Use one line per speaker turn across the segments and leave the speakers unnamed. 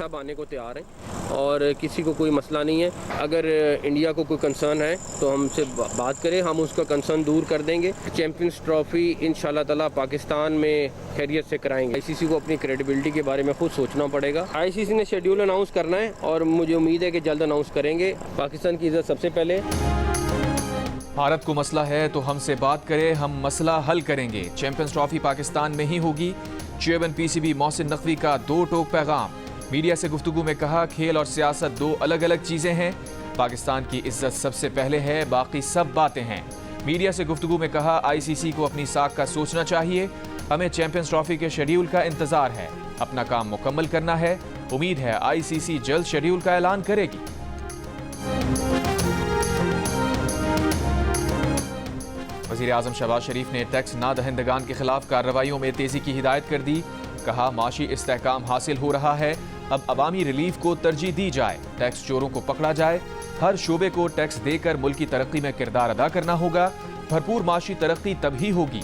सब आने को तैयार हैं और किसी को कोई मसला नहीं है। अगर इंडिया को कोई कंसर्न है तो हमसे बात करें, हम उसका कंसर्न दूर कर देंगे। चैम्पियंस ट्रॉफी इंशाल्लाह ताला पाकिस्तान में खैरियत से कराएंगे। आईसीसी को अपनी क्रेडिबिलिटी के बारे में खुद सोचना पड़ेगा। आईसीसी ने शेड्यूल अनाउंस करना है और मुझे उम्मीद है कि जल्द अनाउंस करेंगे। पाकिस्तान की इज्जत सबसे पहले।
भारत को मसला है तो हमसे बात करें, हम मसला हल करेंगे। चैंपियंस ट्रॉफी पाकिस्तान में ही होगी। चेयरमैन पीसीबी मोहसिन नकवी का दो टोक पैगाम। मीडिया से गुफ्तगू में कहा, खेल और सियासत दो अलग अलग चीजें हैं। पाकिस्तान की इज्जत सबसे पहले है, बाकी सब बातें हैं। मीडिया से गुफ्तगू में कहा, आईसीसी को अपनी साख का सोचना चाहिए। हमें चैंपियंस ट्रॉफी के शेड्यूल का इंतजार है, अपना काम मुकम्मल करना है। उम्मीद है आईसीसी जल्द शेड्यूल का ऐलान करेगी। वज़ीर आज़म शहबाज शरीफ ने टैक्स ना दहिंदगान के खिलाफ कार्रवाइयों में तेजी की हिदायत कर दी। कहा, माशी इस्तेहकाम हासिल हो रहा है, अब अवामी रिलीफ को तरजीह दी जाए, टैक्स चोरों को पकड़ा जाए। हर शोबे को टैक्स देकर मुल्क की तरक्की में किरदार अदा करना होगा। भरपूर माशी तरक्की तभी होगी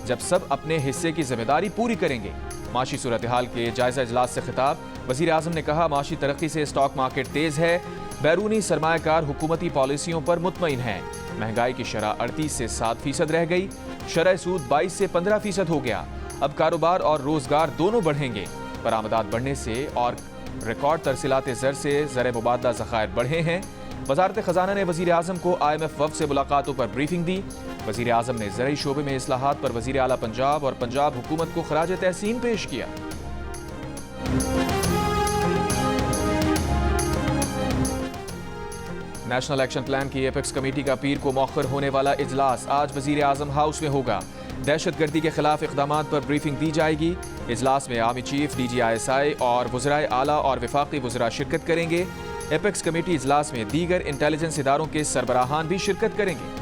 जब सब अपने हिस्से की जिम्मेदारी पूरी करेंगे। माशी सूरत हाल के जायजा इजलास से खिताब वज़ीर आज़म ने कहा, माशी तरक्की से स्टॉक मार्केट तेज है। बैरूनी सरमायाकार हुकूमती पॉलिसियों पर मुतमईन हैं। महंगाई की शरह 38 से 7% रह गई। शरह सूद 22 से 15% हो गया। अब कारोबार और रोजगार दोनों बढ़ेंगे। बरामदात बढ़ने से और रिकॉर्ड तरसीलात ज़र से ज़र मुबादला ज़खायर बढ़े हैं। वज़ारत ख़जाना ने वज़ीर आज़म को IMF वफ़द से मुलाकातों पर ब्रीफिंग दी। वज़ीर आज़म ने ज़रई शोबे में इस्लाहात पर वज़ीर आला पंजाब और पंजाब हुकूमत को खराज तहसीन पेश किया। नेशनल एक्शन प्लान की एपेक्स कमेटी का पीर को मौखर होने वाला इजलास आज वज़ीर आज़म हाउस में होगा। दहशतगर्दी के खिलाफ इक़दामात पर ब्रीफिंग दी जाएगी। इजलास में आर्मी चीफ, DGISI और वज़राए आला और वफाकी वज़रा शिरकत करेंगे। एपेक्स कमेटी इजलास में दीगर इंटेलिजेंस इदारों के सरबराहान भी शिरकत करेंगे।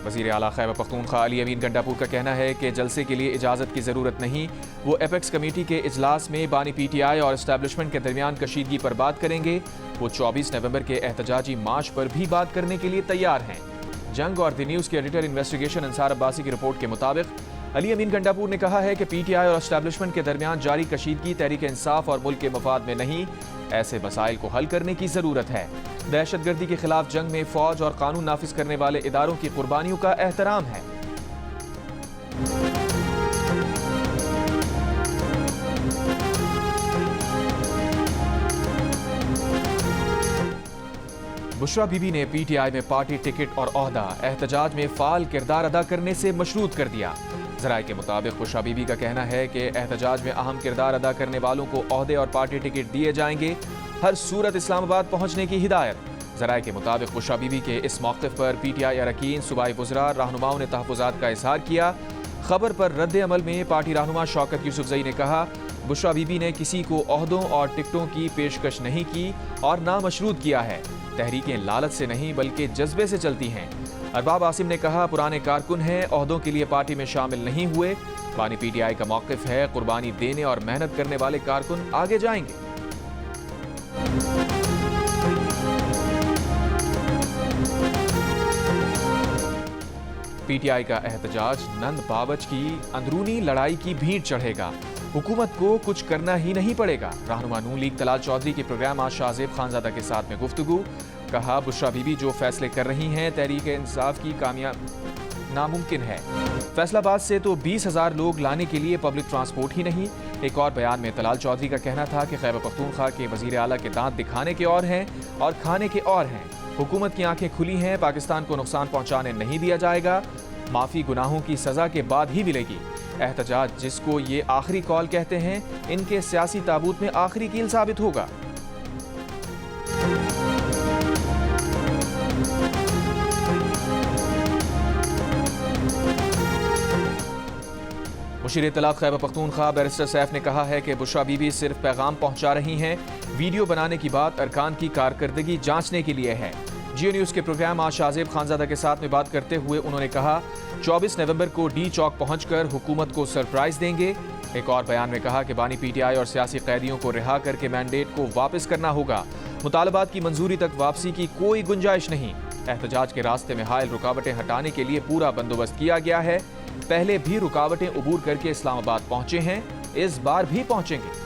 वज़ीर आला खैबर पख्तूनख्वा अली अमीन गंडापुर का कहना है कि जलसे के लिए इजाज़त की ज़रूरत नहीं। वो एपेक्स कमेटी के इजलास में बानी PTI और एस्टैब्लिशमेंट के दरमियान कशीदगी पर बात करेंगे। वो 24 नवंबर के एहतजाजी मार्च पर भी बात करने के लिए तैयार हैं। जंग और द न्यूज़ के एडिटर इन्वेस्टिगेशन अंसार अब्बासी की रिपोर्ट के मुताबिक अली अमीन गंडापुर ने कहा है कि PTI और एस्टैब्लिशमेंट के दरमियान जारी कशीदगी तहरीक इंसाफ और मुल्क के मफाद में नहीं। ऐसे मसाइल को हल करने की ज़रूरत है। दहशतगर्दी के खिलाफ जंग में फौज और कानून नाफिज करने वाले इदारों की कुर्बानियों का एहतराम है। बुशरा बीबी ने PTI में पार्टी टिकट और ओहदा एहतजाज में फाल किरदार अदा करने से मशरूत कर दिया। ज़राए के मुताबिक बुशरा बीबी का कहना है कि एहतजाज में अहम किरदार अदा करने वालों को ओहदे और पार्टी टिकट दिए जाएंगे। हर सूरत इस्लामाबाद पहुंचने की हिदायत। ज़राए के मुताबिक बुशरा बीबी के इस मौक़िफ़ पर PTI अरकान, सूबाई वज़रा, रहनुमाओं ने तहफ़्फ़ुज़ात का इज़हार किया। खबर पर रद्द अमल में पार्टी रहनुमा शौकत यूसुफ़ज़ई ने कहा, बुशरा बीबी ने किसी को ओहदों और टिकटों की पेशकश नहीं की और ना मशरूत किया है। तहरीकें लालच से नहीं बल्कि जज्बे से चलती हैं। अरबाब आसिम ने कहा, पुराने कारकुन हैं, ओहदों के लिए पार्टी में शामिल नहीं हुए। बानी PTI का मौक़िफ़ है, कुर्बानी देने और मेहनत करने वाले कारकुन आगे जाएंगे। PTI का एहतजाज नंद बावच की अंदरूनी लड़ाई की भीड़ चढ़ेगा। हुकूमत को कुछ करना ही नहीं पड़ेगा। रहनुमा नून लीग तलाल चौधरी के प्रोग्राम आज शाहजेब खानजादा के साथ में गुफ्तगू। कहा, बुशरा बीबी जो फैसले कर रही हैं, तहरीक इंसाफ की कामयाब नामुमकिन है। फैसलाबाद से तो 20,000 लोग लाने के लिए पब्लिक ट्रांसपोर्ट ही नहीं। एक और बयान में तलाल चौधरी का कहना था कि खैबर पख्तूनख्वा के वज़ीर आला के दांत दिखाने के और हैं और खाने के और हैं। हुकूमत की आंखें खुली हैं, पाकिस्तान को नुकसान पहुंचाने नहीं दिया जाएगा। माफ़ी गुनाहों की सज़ा के बाद ही मिलेगी। एहतजाज जिसको ये आखिरी कॉल कहते हैं, इनके सियासी ताबूत में आखिरी कील साबित होगा। मुशीर इत्तलात खैबर पख्तूनख्वा बैरिस्टर सैफ ने कहा है कि बुशरा बीबी सिर्फ पैगाम पहुंचा रही हैं। वीडियो बनाने की बात अरकान की कारकर्दगी जांचने के लिए है। जियो न्यूज़ के प्रोग्राम आज शाहजेब खानजादा के साथ में बात करते हुए उन्होंने कहा, 24 नवंबर को D चौक पहुंचकर हुकूमत को सरप्राइज देंगे। एक और बयान में कहा कि बानी PTI और सियासी कैदियों को रिहा करके मैंडेट को वापस करना होगा। मुतालबात की मंजूरी तक वापसी की कोई गुंजाइश नहीं। एहतजाज के रास्ते में हायल रुकावटें हटाने के लिए पूरा बंदोबस्त किया गया है। पहले भी रुकावटें अबूर करके इस्लामाबाद पहुंचे हैं। इस बार भी पहुंचेंगे।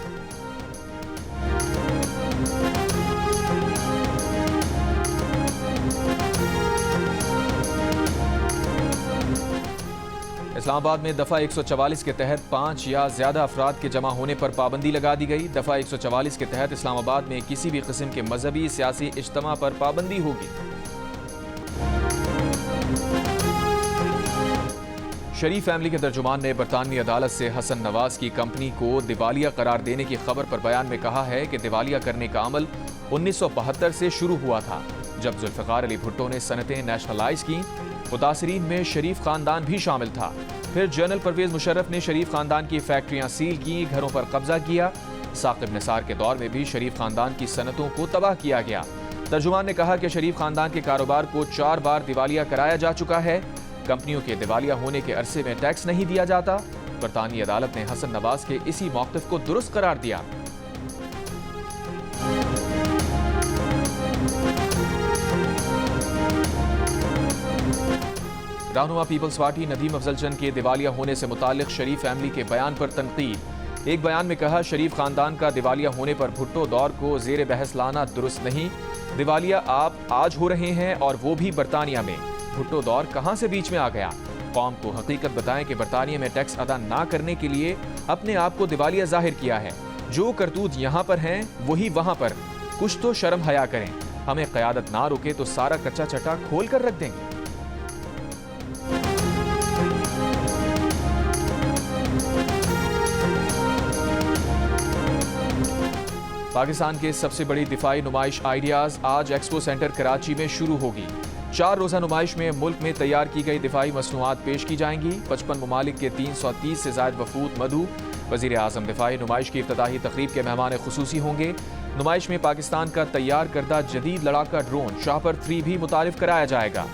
इस्लामाबाद में दफ़ा 144 के तहत 5 या ज़्यादा अफराद के जमा होने पर पाबंदी लगा दी गई। दफ़ा 144 के तहत इस्लामाबाद में किसी भी किस्म के मजहबी सियासी इज्तिमा पर पाबंदी होगी। शरीफ फैमिली के तर्जुमान ने बरतानवी अदालत से हसन नवाज की कंपनी को दिवालिया करार देने की खबर पर बयान में कहा है कि दिवालिया करने का अमल 1972 से शुरू हुआ था, जब जुल्फ़िकार अली भुट्टो ने सनतें नेशनलाइज की। मुतासरीन में शरीफ खानदान भी शामिल था। फिर जनरल परवेज मुशर्रफ ने शरीफ खानदान की फैक्ट्रियां सील की, घरों पर कब्जा किया। साकिब निसार के दौर में भी शरीफ खानदान की सनतों को तबाह किया गया। तर्जुमान ने कहा कि शरीफ खानदान के कारोबार को 4 बार दिवालिया कराया जा चुका है। कंपनियों के दिवालिया होने के अरसे में टैक्स नहीं दिया जाता। बरतानवी अदालत ने हसन नवाज के इसी मौक़िफ़ को दुरुस्त करार दिया। रहनुमा पीपल्स पार्टी नदीम अफजल चंद के दिवालिया होने से मुताल्लिक शरीफ फैमिली के बयान पर तनकीद। एक बयान में कहा, शरीफ खानदान का दिवालिया होने पर भुट्टो दौर को ज़ेर बहस लाना दुरुस्त नहीं। दिवालिया आप आज हो रहे हैं और वो भी बरतानिया में। भुट्टो दौर कहां से बीच में आ गया? कौम को हकीकत बताएं कि बरतानिया में टैक्स अदा ना करने के लिए अपने आप को दिवालिया जाहिर किया है। जो करतूत यहाँ पर हैं वही वहां पर। कुछ तो शर्म हया करें। हमें क़यादत ना रुके तो सारा कच्चा चटा खोल कर रख देंगे। पाकिस्तान के सबसे बड़ी दिफाई नुमाइश आइडियाज़ आज एक्सपो सेंटर कराची में शुरू होगी। 4 रोज़ा नुमाइश में मुल्क में तैयार की गई दिफाई मसनूआत पेश की जाएंगी। 55 ममालिक के 330 से ज़ायद वफूद मधु। वज़ीर आज़म दिफाई नुमाइश की इफ्तिताही तकरीब के मेहमान खुसूसी होंगे। नुमाइश में पाकिस्तान का तैयार करदा जदीद लड़ाका ड्रोन शाहपर 3 भी मुतारिफ कराया जाएगा।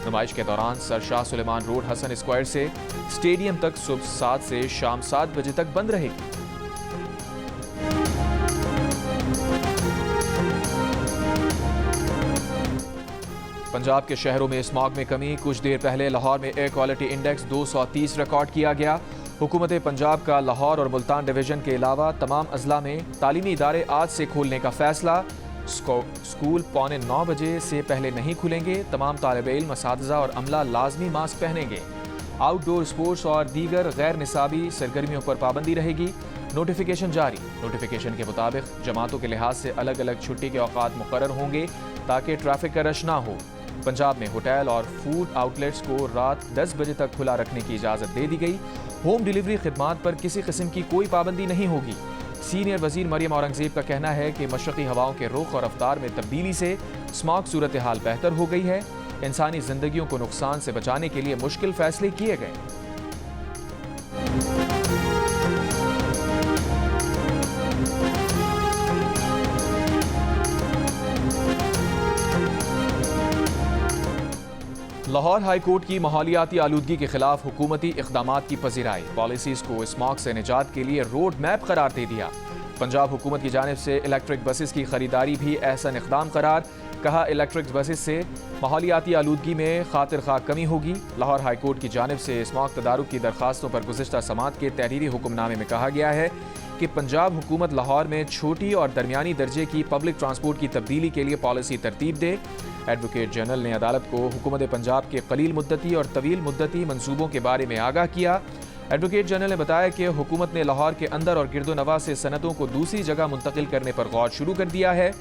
नुमाइश के दौरान sir Shah Sulaiman road Hassan square से स्टेडियम तक सुबह 7 से शाम 7 बजे तक बंद रहेगी। पंजाब के शहरों में स्मॉग में कमी। कुछ देर पहले लाहौर में एयर क्वालिटी इंडेक्स 230 रिकॉर्ड किया गया। हुकूमत पंजाब का लाहौर और मुल्तान डिवीजन के अलावा तमाम अजला में तालीमी इदारे आज से खोलने का फैसला। स्कूल 8:45 बजे से पहले नहीं खुलेंगे। तमाम तालिबे इल्म, असातिज़ा और अमला लाजमी मास्क पहनेंगे। आउटडोर स्पोर्ट्स और दीगर गैर निसाबी सरगर्मियों पर पाबंदी रहेगी। नोटिफिकेशन जारी। नोटिफिकेशन के मुताबिक जमातों के लिहाज से अलग अलग छुट्टी के औकात मुकर्रर होंगे ताकि ट्रैफिक का रश ना हो। पंजाब में होटल और फूड आउटलेट्स को रात 10 बजे तक खुला रखने की इजाज़त दे दी गई। होम डिलीवरी खिदमात पर किसी किस्म की कोई पाबंदी नहीं होगी। सीनियर वजीर मरियम औरंगजेब का कहना है कि मशरक़ी हवाओं के रुख और रफ्तार में तब्दीली से स्मॉग सूरत हाल बेहतर हो गई है। इंसानी जिंदगियों को नुकसान से बचाने के लिए मुश्किल फैसले किए गए। लाहौर हाई कोर्ट की माहौलियाती आलूदगी के खिलाफ हुकूमती इक़दामात की पजीराई। पॉलिसीज़ को स्मॉग से निजात के लिए रोड मैप करार दे दिया। पंजाब हुकूमत की जानिब से इलेक्ट्रिक बसेस की खरीदारी भी ऐसा इक़दाम करार। कहा, इलेक्ट्रिक बसेस से माहौलियाती आलूदगी में खातिर खा कमी होगी। लाहौर हाई कोर्ट की जानिब से स्मॉग तदारुक की दरखास्तों पर गुज़िश्ता समात के तहरीरी हुक्मनामे में कहा गया है कि पंजाब हुकूमत लाहौर में छोटी और दरमियानी दर्जे की पब्लिक ट्रांसपोर्ट की तब्दीली के लिए पॉलिसी तरतीब दे। एडवोकेट जनरल ने अदालत को हुकूमत पंजाब के कलील मुद्दती और तवील मुद्दती मंसूबों के बारे में आगाह किया। एडवोकेट जनरल ने बताया कि हुकूमत ने लाहौर के अंदर और गिरदोनवा से सनतों को दूसरी जगह मुंतकिल करने पर गौर शुरू कर दिया है।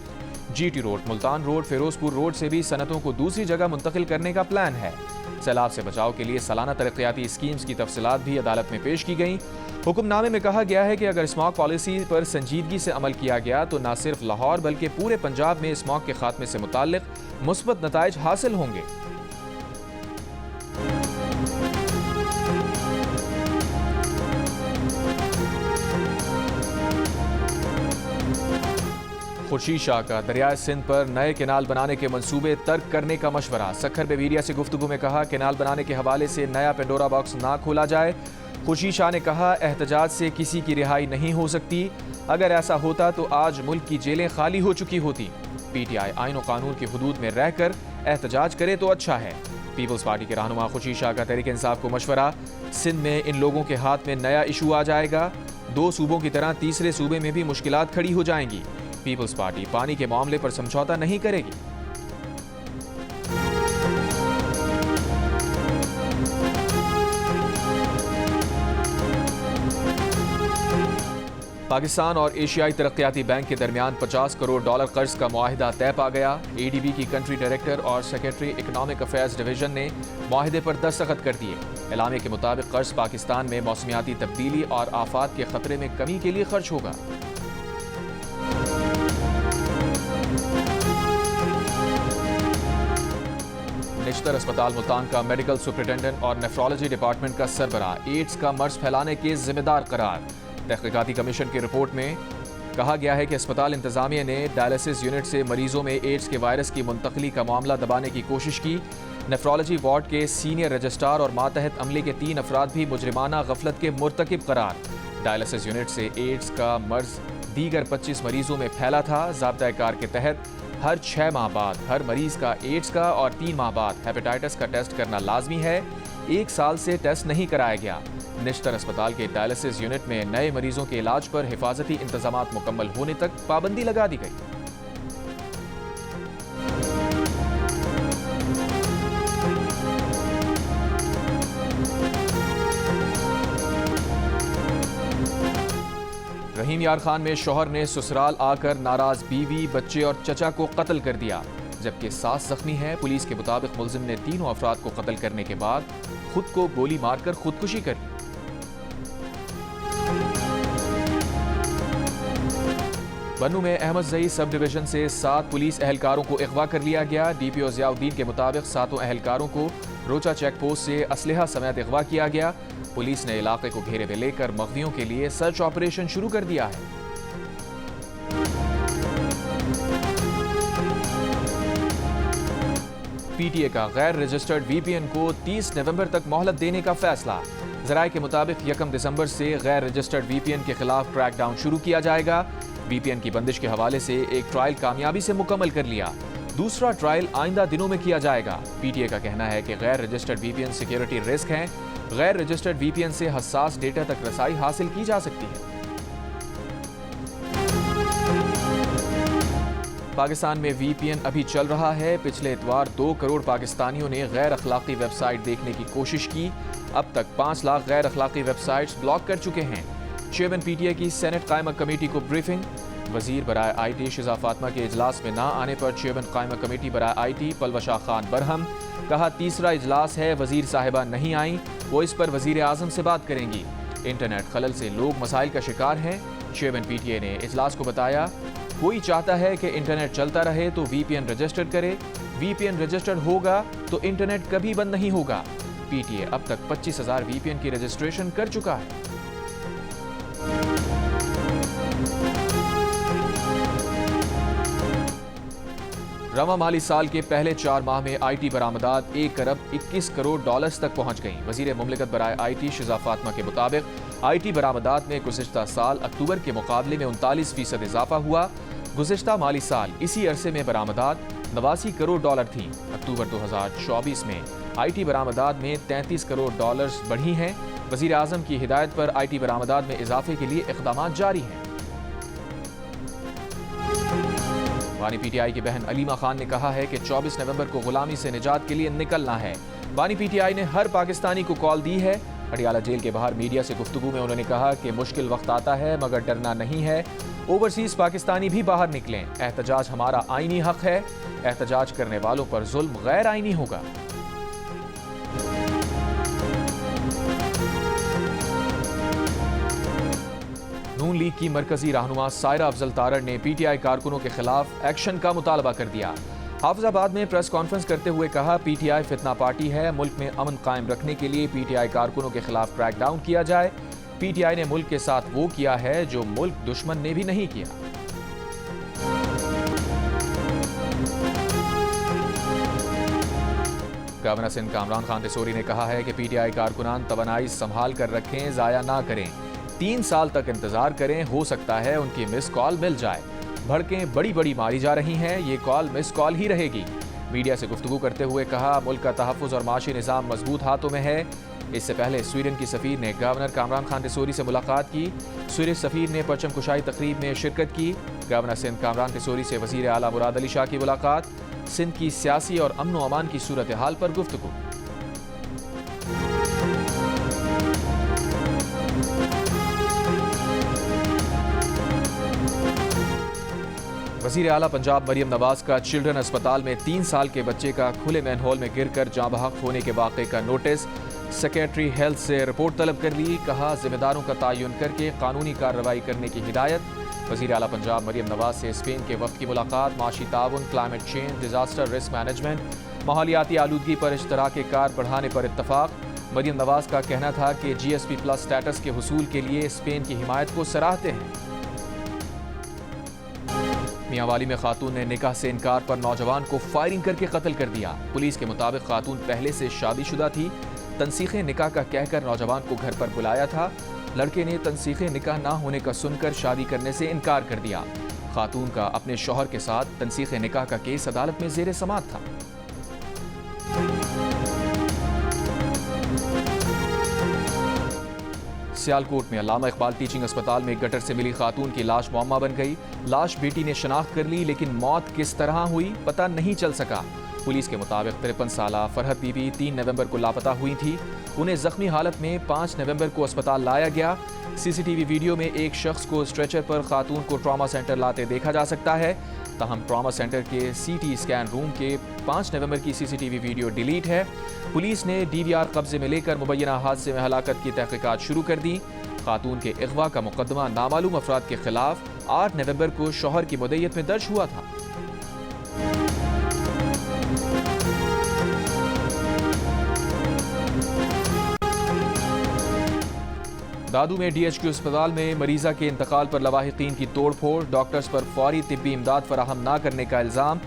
GT road, Multan road, Firozpur road से भी सनतों को दूसरी जगह मुंतकिल करने का प्लान है। सैलाब से बचाव के लिए सालाना तरक्याती स्कीम्स की तफसीलात भी अदालत में पेश की गई। हुक्मनामे में कहा गया है कि अगर स्मॉग पॉलिसी पर संजीदगी से अमल किया गया तो न सिर्फ लाहौर बल्कि पूरे पंजाब में स्मॉग के खात्मे से मुताल्लिक मुस्बत नताइज हासिल होंगे। खुर्शीद शाह का दरियाए सिंध पर नए केनाल बनाने के मंसूबे तर्क करने का मशवरा। सखर बेबीरिया से गुफ्तगू में कहा, केनाल बनाने के हवाले से नया पेंडोरा बॉक्स ना खोला जाए। खुर्शीद शाह ने कहा, एहतजाज से किसी की रिहाई नहीं हो सकती। अगर ऐसा होता तो आज मुल्क की जेलें खाली हो चुकी होती। PTI आईन और कानून की हुदूद में रहकर एहतजाज करे तो अच्छा है। पीपल्स पार्टी के रहनुमा खुर्शीद शाह का तहरीक इंसाफ को मशवरा, सिंध में इन लोगों के हाथ में नया इशू आ जाएगा। दो सूबों की तरह तीसरे सूबे में भी मुश्किलात खड़ी हो जाएंगी। पीपल्स पार्टी पानी के मामले पर समझौता नहीं करेगी। पाकिस्तान और एशियाई तरक्याती बैंक के दरमियान $50 करोड़ कर्ज का मुआहिदा तय पा गया। ADB की कंट्री डायरेक्टर और सेक्रेटरी इकोनॉमिक अफेयर्स डिवीजन ने मुआहिदे पर दस्तखत कर दिए। एलामे के मुताबिक कर्ज पाकिस्तान में मौसमियाती तब्दीली और आफात के खतरे में कमी के लिए खर्च होगा। निश्तर अस्पताल मुल्तान का मेडिकल सुपरिटेंडेंट और नेफ्रोलॉजी डिपार्टमेंट का सरबराह एड्स का मर्ज फैलाने के जिम्मेदार करार। तहकीकाती कमीशन की रिपोर्ट में कहा गया है कि अस्पताल इंतजामिया ने डायलिसिस यूनिट से मरीजों में एड्स के वायरस की मुंतकली का मामला दबाने की कोशिश की। नेफ्रोलॉजी वार्ड के सीनियर रजिस्ट्रार और मातहत अमले के 3 अफराद भी मुजरिमाना गफलत के मुर्तकिब करार। डायलिसिस यूनिट से एड्स का मर्ज दीगर 25 मरीजों में फैला था। ज़ाब्ता कार के तहत हर 6 माह बाद हर मरीज का एड्स का और 3 माह बाद हेपेटाइटिस का टेस्ट करना लाजमी है। 1 साल से टेस्ट नहीं कराया गया। निश्तर अस्पताल के डायलिसिस यूनिट में नए मरीजों के इलाज पर हिफाजती इंतजामात मुकम्मल होने तक पाबंदी लगा दी गई। रहीम यार खान में शौहर ने ससुराल आकर नाराज बीवी, बच्चे और चचा को कत्ल कर दिया, जबकि सास जख्मी है। पुलिस के मुताबिक मुलजिम ने तीनों अफराद को कत्ल करने के बाद खुद को गोली मारकर खुदकुशी कर ली। बन्नू में अहमद जई सब डिवीजन से 7 पुलिस एहलकारों को अगवा कर लिया गया। DPO ज़ियाउद्दीन के मुताबिक 7 एहलकारों को रोचा चेक पोस्ट से असलहा समेत अगवा किया गया। पुलिस ने इलाके को घेरे में लेकर मगवियों के लिए सर्च ऑपरेशन शुरू कर दिया है। PTA का गैर रजिस्टर्ड VPN को 30 नवंबर तक मोहलत देने का फैसला। ज़राए के मुताबिक 1 दिसंबर से गैर रजिस्टर्ड VPN के खिलाफ क्रैकडाउन शुरू किया जाएगा। VPN की बंदिश के हवाले से एक ट्रायल कामयाबी से मुकम्मल कर लिया, दूसरा ट्रायल आइंदा दिनों में किया जाएगा। PTA का कहना है कि गैर रजिस्टर्ड VPN सिक्योरिटी रिस्क हैं। गैर रजिस्टर्ड VPN से हसास डेटा तक रसाई हासिल की जा सकती है। पाकिस्तान में VPN अभी चल रहा है। पिछले इतवार 2 करोड़ पाकिस्तानियों ने गैर अखलाकी वेबसाइट देखने की कोशिश की। अब तक 5 लाख गैर अखलाकी वेबसाइट्स ब्लॉक कर चुके हैं। चेयरमैन PTA की सेनेट कायमा कमेटी को ब्रीफिंग। वजीर बराए IT शिजा फातिमा के इजलास में ना आने पर चेयरमैन कायमा कमेटी बराए IT पलवशा खान बरहम। कहा तीसरा इजलास है, वजीर साहिबा नहीं आई, वो इस पर वजीर आजम से बात करेंगी। इंटरनेट खलल से लोग मसाइल का शिकार हैं। चेयरमैन PTA ने इजलास को बताया कोई चाहता है कि इंटरनेट चलता रहे तो VPN रजिस्टर करे। VPN रजिस्टर्ड होगा तो इंटरनेट कभी बंद नहीं होगा। PTA अब तक 25,000 VPN की रजिस्ट्रेशन कर चुका है। रवा माली साल के पहले 4 माह में IT बरामदात 1 अरब 21 करोड़ डॉलर्स तक पहुंच गईं। वजीर मुमलिकत बराए IT शिजा फातिमा के मुताबिक IT बरामदात में गुज़िश्ता साल अक्टूबर के मुकाबले में 39% इजाफा हुआ। गुज़िश्ता माली साल इसी अरसे में बरामदात 89 करोड़ डॉलर थीं। अक्टूबर 2024 में IT बरामदात में 33 करोड़ डॉलर्स बढ़ी हैं। वजीर आजम की हिदायत पर IT बरामदात में इजाफे के लिए इक़दामात जारी हैं। बानी PTI की बहन अलीमा खान ने कहा है कि 24 नवंबर को गुलामी से निजात के लिए निकलना है। बानी PTI ने हर पाकिस्तानी को कॉल दी है। अडियाला जेल के बाहर मीडिया से गुफ्तगू में उन्होंने कहा कि मुश्किल वक्त आता है मगर डरना नहीं है। ओवरसीज पाकिस्तानी भी बाहर निकलें। एहतजाज हमारा आईनी हक है। एहतजाज करने वालों पर जुल्म गैर आईनी होगा। नून लीग की मरकजी रहनुमा सायरा अफजल तारड़ ने PTI कारकुनों के खिलाफ एक्शन का मुतालबा कर दिया। हाफिजाबाद में प्रेस कॉन्फ्रेंस करते हुए कहा PTI फितना पार्टी है, मुल्क में अमन कायम रखने के लिए PTI कारकुनों के खिलाफ क्रैकडाउन किया जाए। PTI ने मुल्क के साथ वो किया है जो मुल्क दुश्मन ने भी नहीं किया। गवर्नर सिंध कामरान खान तिसोरी ने कहा है कि PTI कारकुनान तवानाई संभाल कर रखें, जाया ना करें। 3 साल तक इंतजार करें, हो सकता है उनकी मिस कॉल मिल जाए। भड़कें बड़ी बड़ी मारी जा रही हैं, ये कॉल मिस कॉल ही रहेगी। मीडिया से गुफ्तगू करते हुए कहा मुल्क का तहफ़्फ़ुज़ और माशी निज़ाम मजबूत हाथों में है। اس سے پہلے سویڈن کی سفیر نے گورنر کامران خان رسوری سے ملاقات کی۔ سوئرش سفیر نے پرچم کشائی تقریب میں شرکت کی۔ گورنر سندھ کامران رسوری سے وزیر اعلیٰ مراد علی شاہ کی ملاقات، سندھ کی سیاسی اور امن و امان کی صورتحال پر گفتگو۔ وزیر اعلیٰ پنجاب مریم نواز کا چلڈرن اسپتال میں 3 سال کے بچے کا کھلے مین ہول میں گر کر جاں بحق ہونے کے واقعے کا نوٹس۔ سیکریٹری ہیلتھ سے رپورٹ طلب کر لی، کہا ذمہ داروں کا تعین کر کے قانونی کارروائی کرنے کی ہدایت۔ وزیر اعلیٰ پنجاب مریم نواز سے اسپین کے وفد کی ملاقات، معاشی تعاون، climate change, disaster risk management, ماحولیاتی آلودگی پر اشتراک کار بڑھانے پر اتفاق۔ مریم نواز کا کہنا تھا کہ جی ایس پی پلس سٹیٹس کے حصول کے لیے اسپین کی حمایت کو سراہتے ہیں۔ میاں والی میں خاتون نے نکاح سے انکار پر نوجوان کو فائرنگ کر کے قتل کر دیا۔ پولیس کے مطابق خاتون پہلے سے شادی شدہ تھی، تنسیخ نکاح کا کہہ کر نوجوان کو گھر پر بلایا تھا۔ لڑکے نے تنسیخ نکاح نہ ہونے کا سن کر شادی کرنے سے انکار کر دیا۔ خاتون کا اپنے شوہر کے ساتھ تنسیخ نکاح کا کیس عدالت میں زیر سماعت تھا۔ سیالکوٹ میں علامہ اقبال ٹیچنگ اسپتال میں گٹر سے ملی خاتون کی لاش معمہ بن گئی۔ لاش بیٹی نے شناخت کر لی، لیکن موت کس طرح ہوئی پتہ نہیں چل سکا۔ پولیس کے مطابق 53 سالہ فرحت بی بی 3 نومبر کو لاپتہ ہوئی تھی۔ انہیں زخمی حالت میں 5 نومبر کو اسپتال لایا گیا۔ سی سی ٹی وی ویڈیو میں ایک شخص کو اسٹریچر پر خاتون کو ٹراما سینٹر لاتے دیکھا جا سکتا ہے، تاہم ٹراما سینٹر کے سی ٹی اسکین روم کے 5 نومبر کی C C T V video delete ہے۔ پولیس نے ڈی وی آر قبضے میں لے کر مبینہ حادثے میں ہلاکت کی تحقیقات شروع کر دی۔ خاتون کے اغوا کا مقدمہ نامعلوم افراد کے خلاف 8 نومبر کو شوہر کی مدعیت میں درج ہوا تھا۔ دادو میں ڈی ایچ کیو اسپتال میں مریضہ کے انتقال پر لواحقین کی توڑ پھوڑ، ڈاکٹرز پر فوری طبی امداد فراہم نہ کرنے کا الزام۔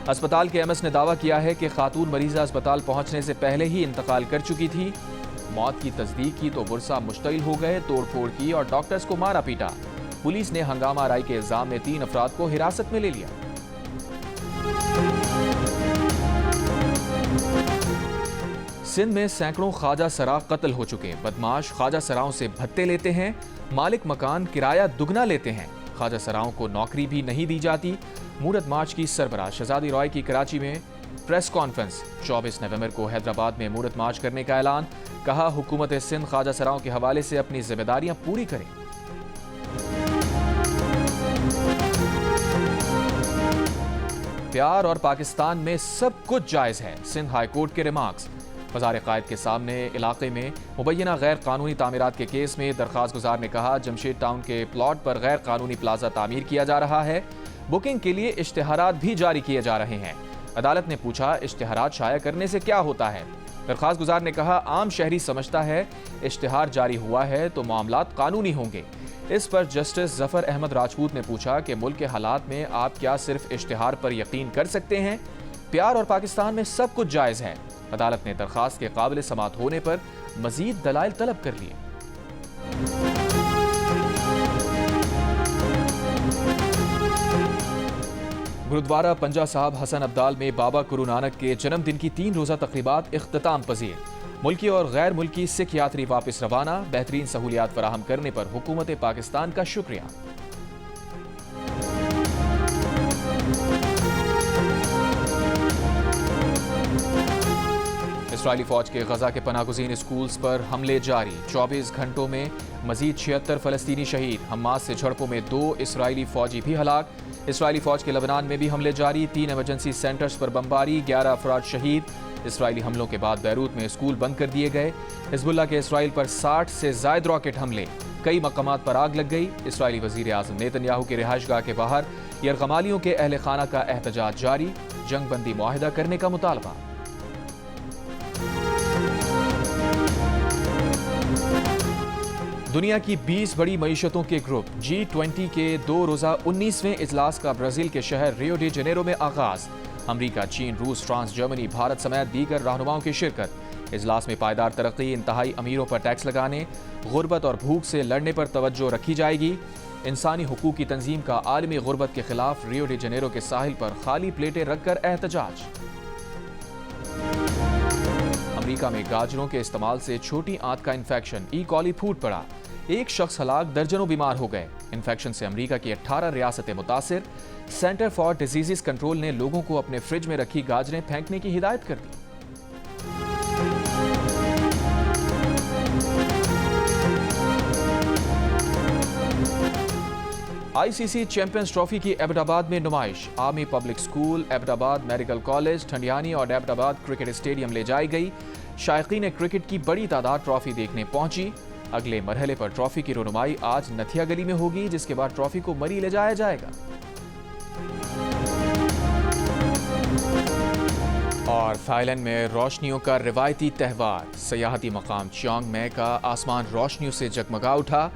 اسپتال کے ایم ایس نے دعویٰ کیا ہے کہ خاتون مریضہ اسپتال پہنچنے سے پہلے ہی انتقال کر چکی تھی۔ موت کی تصدیق کی تو ورثہ مشتعل ہو گئے، توڑ پھوڑ کی اور ڈاکٹرز کو مارا پیٹا۔ پولیس نے ہنگامہ آرائی کے الزام میں 3 افراد کو حراست میں لے لیا۔ سندھ میں سینکڑوں خواجہ سرا قتل ہو چکے۔ بدماش خواجہ سراؤں سے بھتے لیتے ہیں، مالک مکان کرایہ دگنا لیتے ہیں۔ خواجہ سراؤں کو نوکری بھی نہیں دی جاتی۔ مورت مارچ کی سربراہ شہزادی رائے کی کراچی میں پریس کانفرنس۔ 24 نومبر کو حیدرآباد میں مورت مارچ کرنے کا اعلان، کہا حکومت سندھ خواجہ سراؤں کے حوالے سے اپنی ذمہ داریاں پوری کرے۔ پیار اور پاکستان میں سب کچھ جائز ہے، سندھ ہائی کورٹ کے ریمارکس۔ وزار قائد کے سامنے علاقے میں مبینہ غیر قانونی تعمیرات کے کیس میں درخواست گزار نے کہا جمشید ٹاؤن کے پلاٹ پر غیر قانونی پلازا تعمیر کیا جا رہا ہے، بکنگ کے لیے اشتہارات بھی جاری کیے جا رہے ہیں۔ عدالت نے پوچھا اشتہارات شائع کرنے سے کیا ہوتا ہے؟ درخواست گزار نے کہا عام شہری سمجھتا ہے اشتہار جاری ہوا ہے تو معاملات قانونی ہوں گے۔ اس پر جسٹس ظفر احمد راجپوت نے پوچھا کہ ملک کے حالات میں آپ کیا صرف اشتہار پر یقین کر سکتے ہیں؟ پیار اور پاکستان میں سب کچھ جائز ہے۔ عدالت نے درخواست کے قابل سماعت ہونے پر مزید دلائل طلب کر لیے۔ گرودوارہ پنجہ صاحب حسن ابدال میں بابا گرو نانک کے جنم دن کی 3 روزہ تقریبات اختتام پذیر۔ ملکی اور غیر ملکی سکھ یاتری واپس روانہ، بہترین سہولیات فراہم کرنے پر حکومت پاکستان کا شکریہ۔ اسرائیلی فوج کے غزہ کے پناہ گزین اسکولز پر حملے جاری، 24 گھنٹوں میں مزید 76 فلسطینی شہید۔ حماس سے جھڑپوں میں 2 اسرائیلی فوجی بھی ہلاک۔ اسرائیلی فوج کے لبنان میں بھی حملے جاری، 3 ایمرجنسی سینٹرز پر بمباری، 11 افراد شہید۔ اسرائیلی حملوں کے بعد بیروت میں اسکول بند کر دیے گئے۔ حزب اللہ کے اسرائیل پر 60 سے زائد راکٹ حملے، کئی مقامات پر آگ لگ گئی۔ اسرائیلی وزیر اعظم نیتن یاہو کے رہائش گاہ کے باہر یرغمالیوں کے اہل خانہ کا احتجاج جاری، جنگ بندی معاہدہ کرنے کا مطالبہ۔ دنیا کی 20 بڑی معیشتوں کے گروپ G20 کے 2 روزہ 19ویں اجلاس کا برازیل کے شہر ریو ڈی جنیرو میں آغاز۔ امریکہ، چین، روس، فرانس، جرمنی، بھارت سمیت دیگر رہنماؤں کی شرکت۔ اجلاس میں پائیدار ترقی، انتہائی امیروں پر ٹیکس لگانے، غربت اور بھوک سے لڑنے پر توجہ رکھی جائے گی۔ انسانی حقوق کی تنظیم کا عالمی غربت کے خلاف ریو ڈی جنیرو کے ساحل پر خالی پلیٹیں رکھ کر احتجاج۔ امریکہ میں گاجروں کے استعمال سے چھوٹی آنت کا انفیکشن ای کولی پھوٹ پڑا، ایک شخص ہلاک، درجنوں بیمار ہو گئے۔ انفیکشن سے امریکہ کی 18 ریاستیں متاثر۔ سینٹر فار ڈیزیزز کنٹرول نے لوگوں کو اپنے فریج میں رکھی گاجریں پھینکنے کی ہدایت کر دی۔ آئی سی سی چیمپئنز ٹرافی کی ایبٹ آباد میں نمائش، آرمی پبلک سکول، ایبٹ آباد میڈیکل کالج، ٹھنڈیانی اور ایبٹ آباد کرکٹ اسٹیڈیم لے جائی گئی۔ شائقین کرکٹ کی بڑی تعداد ٹرافی دیکھنے پہنچی۔ اگلے مرحلے پر ٹرافی کی رونمائی آج نتھیا گلی میں ہوگی، جس کے بعد ٹرافی کو مری لے جایا جائے گا۔ اور تھائی لینڈ میں روشنیوں کا روایتی تہوار، سیاحتی مقام چیانگ مائی کا آسمان روشنیوں سے جگمگا اٹھا۔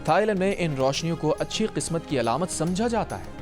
تھائی لینڈ میں ان روشنیوں کو اچھی قسمت کی علامت سمجھا جاتا ہے۔